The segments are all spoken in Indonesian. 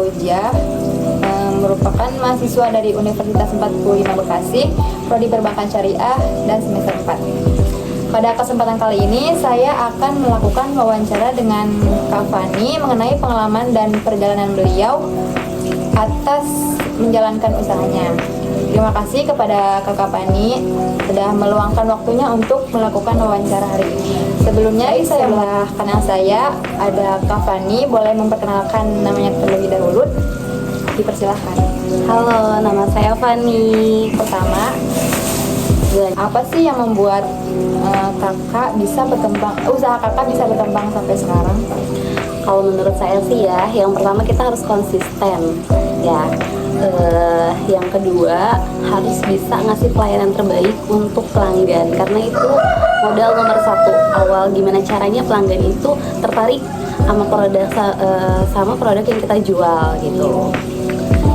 Fauzia, merupakan mahasiswa dari Universitas 45 Bekasi, Prodi Perbankan Syariah dan semester 4. Pada kesempatan kali ini saya akan melakukan wawancara dengan Kak Fani mengenai pengalaman dan perjalanan beliau atas menjalankan usahanya. Terima kasih kepada Kakak Fani sudah meluangkan waktunya untuk melakukan wawancara hari ini. Sebelumnya saya kenal saya ada Kak Fani, boleh memperkenalkan namanya terlebih dahulu. Dipersilahkan. Halo, nama saya Fani. Pertama, apa sih yang membuat kakak bisa berkembang, usaha kakak bisa berkembang sampai sekarang? Kalau menurut saya sih ya, yang pertama kita harus konsisten ya. Yang kedua harus bisa ngasih pelayanan terbaik untuk pelanggan, karena itu modal nomor satu awal. Gimana caranya pelanggan itu tertarik sama produk yang kita jual gitu.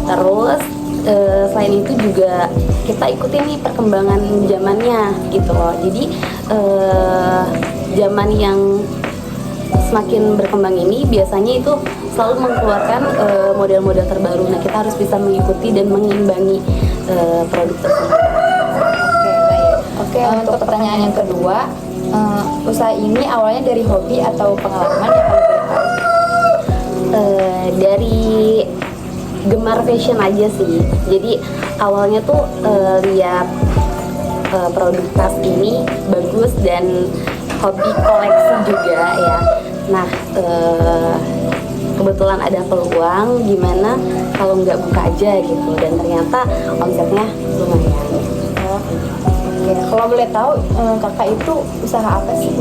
Terus selain itu juga kita ikutin nih perkembangan zamannya gitu loh. Jadi zaman yang semakin berkembang ini biasanya itu selalu mengeluarkan model-model terbaru. Nah, kita harus bisa mengikuti dan mengimbangi produk tersebut. Oke, baik. Oke, untuk pertanyaan yang kedua, usaha ini awalnya dari hobi atau pengalaman yang kamu berikan? Dari gemar fashion aja sih. Jadi awalnya tuh lihat produk tas ini bagus dan hobi koleksi juga ya. Nah, kebetulan ada peluang, gimana kalau nggak buka aja gitu, dan ternyata omsetnya lumayan. Oke, kalau boleh tahu kakak itu usaha apa sih?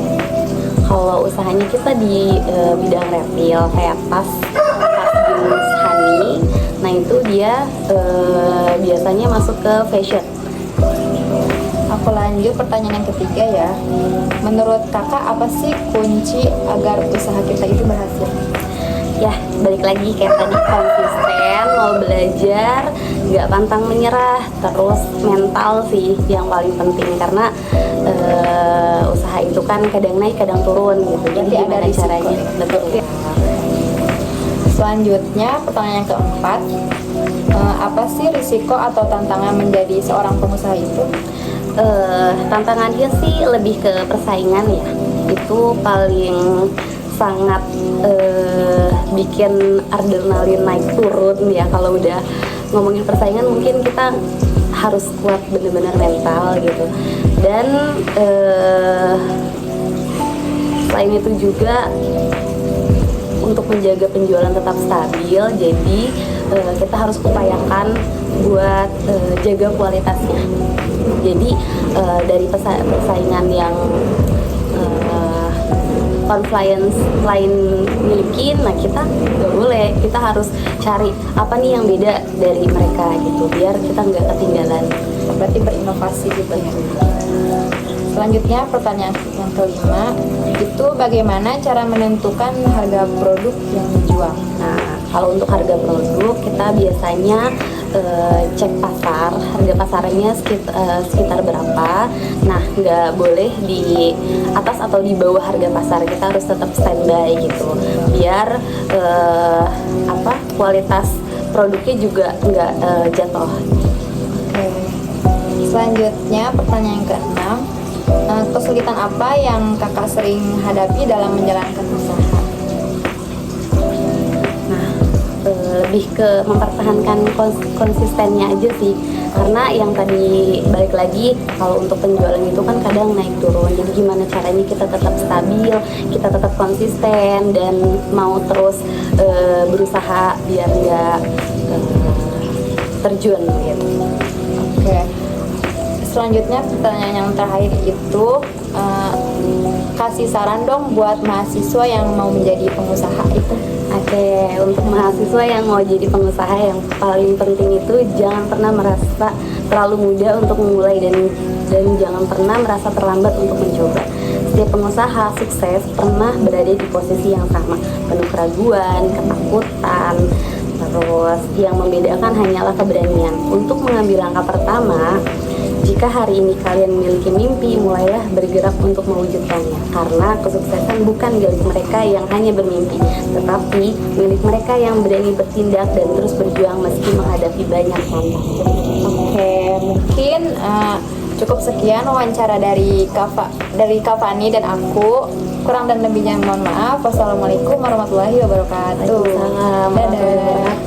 Kalau usahanya kita di bidang retail kayak tas jenis Honey. Nah, itu dia biasanya masuk ke fashion. Aku lanjut pertanyaan yang ketiga ya. Menurut kakak apa sih kunci agar usaha kita itu berhasil? Ya, balik lagi kayak tadi, konsisten, mau belajar, nggak pantang menyerah, terus mental sih yang paling penting, karena usaha itu kan kadang naik kadang turun gitu. Jadi gimana caranya? Betul. Selanjutnya pertanyaan yang keempat, apa sih risiko atau tantangan menjadi seorang pengusaha itu? Tantangannya sih lebih ke persaingan ya. Itu paling sangat bikin adrenalin naik turun ya. Kalau udah ngomongin persaingan mungkin kita harus kuat bener-bener mental gitu. Dan selain itu juga untuk menjaga penjualan tetap stabil, jadi kita harus upayakan buat jaga kualitasnya. Jadi dari persaingan yang compliance lain milikin, nah kita nggak boleh, kita harus cari apa nih yang beda dari mereka gitu, biar kita nggak ketinggalan. Berarti berinovasi gitu ya. Selanjutnya pertanyaan yang kelima, itu bagaimana cara menentukan harga produk yang dijual? Nah, kalau untuk harga produk kita biasanya cek pasar, harga pasarnya sekitar berapa. Nah, nggak boleh di atas atau di bawah harga pasar, kita harus tetap standby gitu, biar kualitas produknya juga nggak jatuh. Oke. Selanjutnya pertanyaan yang keenam, kesulitan apa yang kakak sering hadapi dalam menjalankan usaha? Lebih ke mempertahankan konsistennya aja sih, karena yang tadi balik lagi, kalau untuk penjualan itu kan kadang naik turun. Jadi gimana caranya kita tetap stabil, kita tetap konsisten dan mau terus berusaha biar nggak terjun gitu. Oke. Selanjutnya pertanyaan yang terakhir itu, kasih saran dong buat mahasiswa yang mau menjadi pengusaha itu. Oke, untuk mahasiswa yang mau jadi pengusaha, yang paling penting itu jangan pernah merasa terlalu muda untuk memulai, dan jangan pernah merasa terlambat untuk mencoba. Setiap pengusaha sukses pernah berada di posisi yang sama, penuh keraguan, ketakutan, terus yang membedakan hanyalah keberanian untuk mengambil langkah pertama. Jika hari ini kalian memiliki mimpi, mulailah bergerak untuk mewujudkannya. Karena kesuksesan bukan milik mereka yang hanya bermimpi, tetapi milik mereka yang berani bertindak dan terus berjuang meski menghadapi banyak tantangan. Oke, mungkin cukup sekian wawancara dari Kak Fani dan aku. Kurang dan lebihnya mohon maaf. Wassalamualaikum warahmatullahi wabarakatuh. Waalaikumsalam warahmatullahi Dadah. wabarakatuh.